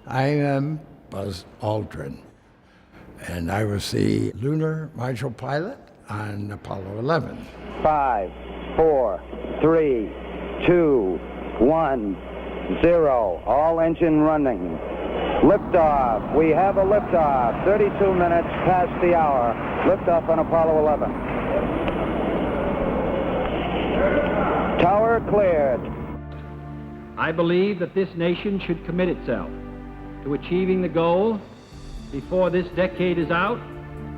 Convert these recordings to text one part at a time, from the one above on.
I am Buzz Aldrin, and I was the lunar module pilot on Apollo 11. 5, 4, 3, 2, 1, 0. All engine running. Liftoff. We have a liftoff. 32 minutes past the hour. Liftoff on Apollo 11. Tower cleared. I believe that this nation should commit itself to achieving the goal before this decade is out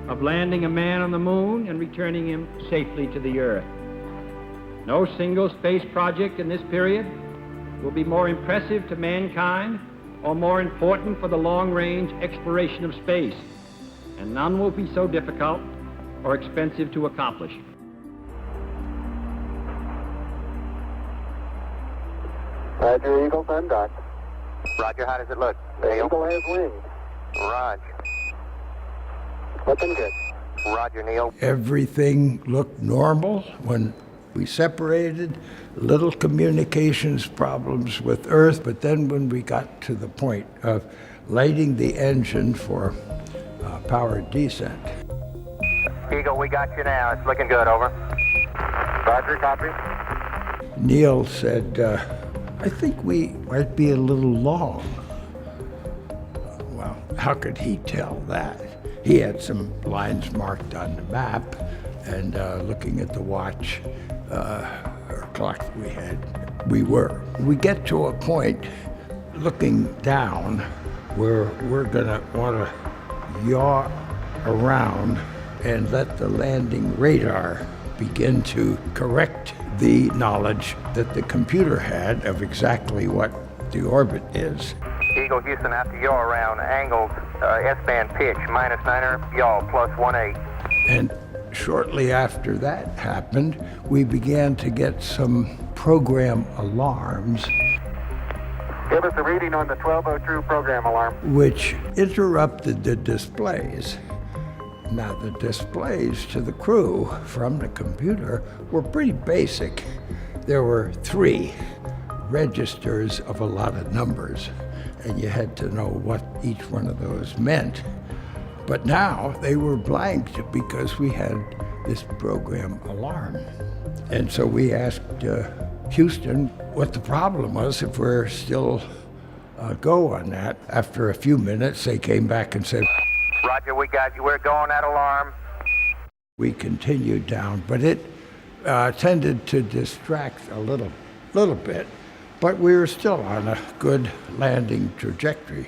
of landing a man on the moon and returning him safely to the earth. No single space project in this period will be more impressive to mankind or more important for the long-range exploration of space, and none will be so difficult or expensive to accomplish. Roger, Eagle, send dock. Roger, how does it look? The Eagle has wings. Roger. Looking good. Roger, Neil. Everything looked normal when we separated. Little communications problems with Earth, but then when we got to the point of lighting the engine for powered descent. Eagle, we got you now. It's looking good, over. Roger, copy. Neil said, I think we might be a little long. Well, how could he tell that? He had some lines marked on the map, and looking at the watch or clock that we had, we were. We get to a point looking down where we're gonna wanna yaw around and let the landing radar begin to correct the knowledge that the computer had of exactly what the orbit is. Eagle, Houston, after yaw around, angled S-band pitch, -9er, yaw, +18. And shortly after that happened, we began to get some program alarms, Give us a reading on the 1202 program alarm. which interrupted the displays. Now, the displays to the crew from the computer were pretty basic. There were 3 registers of a lot of numbers, and you had to know what each one of those meant. But now they were blanked because we had this program alarm. And so we asked Houston what the problem was if we're still go on that. After a few minutes, they came back and said, Roger, we got you. We're going at alarm. we continued down, but it tended to distract a little bit, but we were still on a good landing trajectory.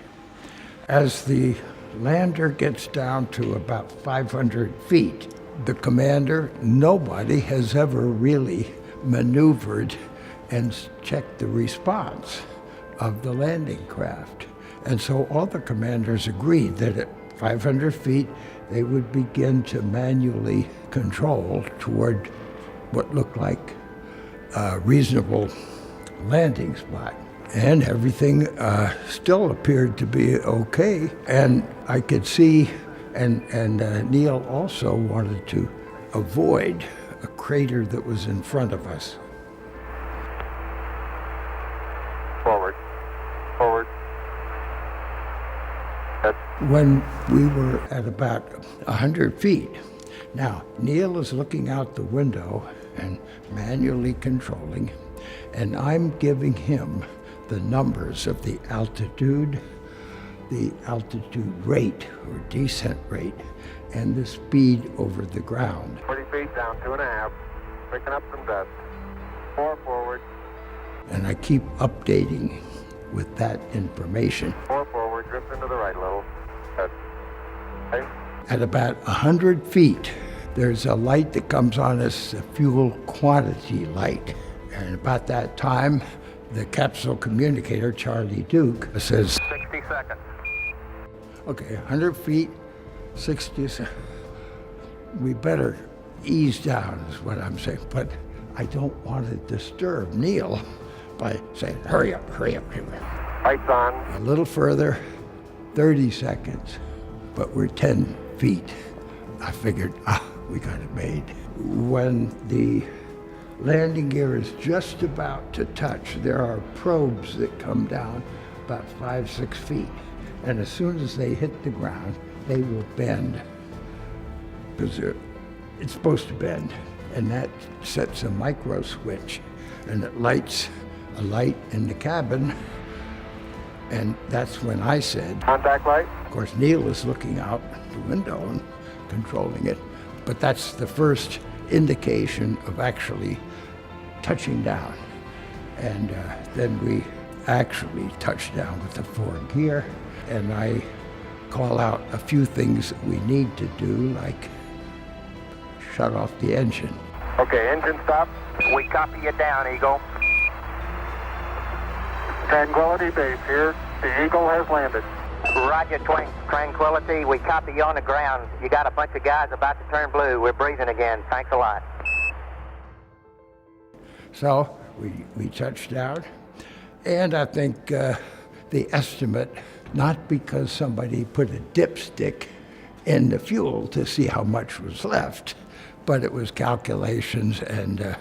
As the lander gets down to about 500 feet, the commander, nobody has ever really maneuvered and checked the response of the landing craft. And so all the commanders agreed that at 500 feet, they would begin to manually control toward what looked like a reasonable landing spot. And everything still appeared to be okay. And I could see, and Neil also wanted to avoid a crater that was in front of us. Forward. Forward. When we were at about 100 feet, now Neil is looking out the window and manually controlling, and I'm giving him the numbers of the altitude rate or descent rate, and the speed over the ground. 40 feet down, 2.5. Picking up some dust. 4 forward. And I keep updating with that information. 4 forward. Drift into the right a little. Okay. At about 100 feet, there's a light that comes on as a fuel quantity light. And about that time, the capsule communicator, Charlie Duke, says, 60 seconds. okay, 100 feet, 60 seconds. We better ease down is what I'm saying. But I don't want to disturb Neil by saying, hurry up, hurry up, hurry up. Lights on. A little further, 30 seconds, but we're 10 feet. I figured, we got it made. When the landing gear is just about to touch, there are probes that come down about 5-6 feet. And as soon as they hit the ground, they will bend, because it's supposed to bend. And that sets a micro switch, and it lights a light in the cabin. And that's when I said, Contact light. of course, Neil is looking out the window and controlling it, but that's the first indication of actually touching down. And then we actually touch down with the 4 gear, and I call out a few things that we need to do, like shut off the engine. Okay, engine stop. We copy you down, Eagle. Tranquility Base here. The Eagle has landed. Roger, Tranquility. We copy you on the ground. You got a bunch of guys about to turn blue. We're breathing again. Thanks a lot. So we touched down, and I think the estimate, not because somebody put a dipstick in the fuel to see how much was left, but it was calculations and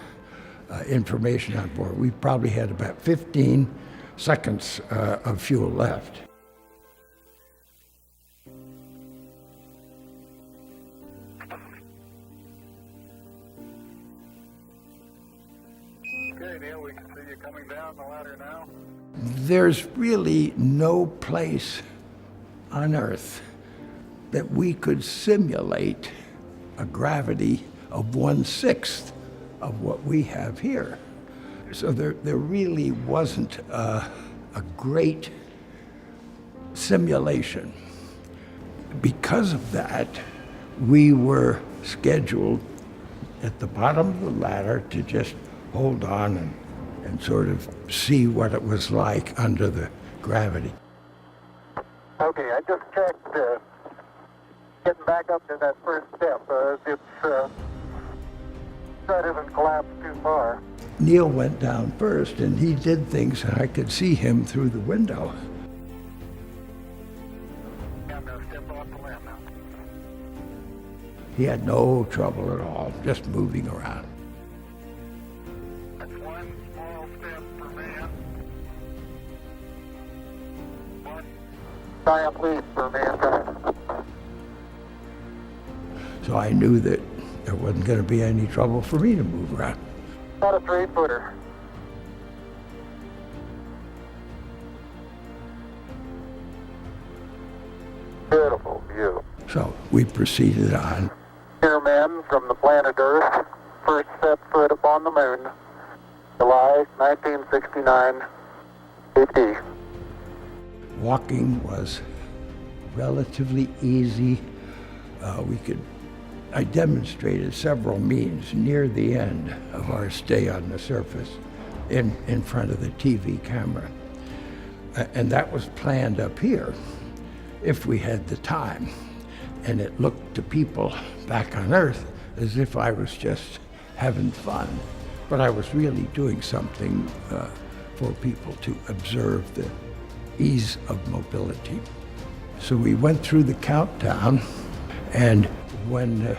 information on board. We probably had about 15 seconds of fuel left. Okay, Neil, we can see you coming down the ladder now. There's really no place on Earth that we could simulate a gravity of 1/6 of what we have here. So there really wasn't a great simulation. Because of that, we were scheduled at the bottom of the ladder to just hold on and sort of see what it was like under the gravity. Okay, I just checked. Getting back up to that first step. That isn't collapsed too far. Neil went down first, and he did things, and I could see him through the window. I'm going to step off the lamp now. He had no trouble at all, just moving around. That's one small step for man. One giant leap for mankind. So I knew that there wasn't going to be any trouble for me to move around. About a 3-footer. Beautiful view. So we proceeded on. Here, men from the planet Earth, first set foot upon the moon, July 1969, AD. Walking was relatively easy. I demonstrated several means near the end of our stay on the surface in front of the TV camera. And that was planned up here if we had the time. And it looked to people back on Earth as if I was just having fun. But I was really doing something for people to observe the ease of mobility. So we went through the countdown, and when the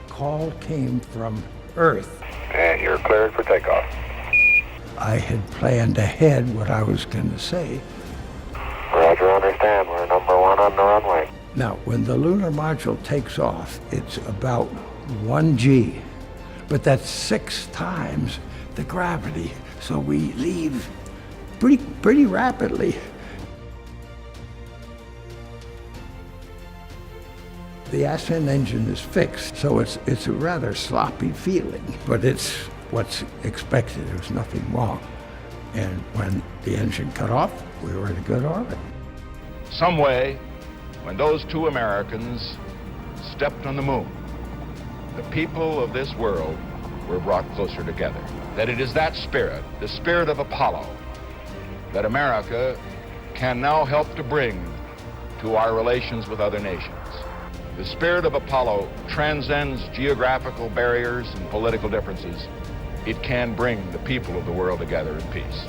call came from Earth, And you're cleared for takeoff. I had planned ahead what I was going to say. Roger, understand. We're number 1 on the runway. Now, when the lunar module takes off, it's about 1 G, but that's 6 times the gravity. So we leave pretty rapidly. The ascent engine is fixed, so it's a rather sloppy feeling, but it's what's expected. There's nothing wrong. And when the engine cut off, we were in a good orbit. Some way, when those 2 Americans stepped on the moon, the people of this world were brought closer together. That it is that spirit, the spirit of Apollo, that America can now help to bring to our relations with other nations. The spirit of Apollo transcends geographical barriers and political differences. It can bring the people of the world together in peace.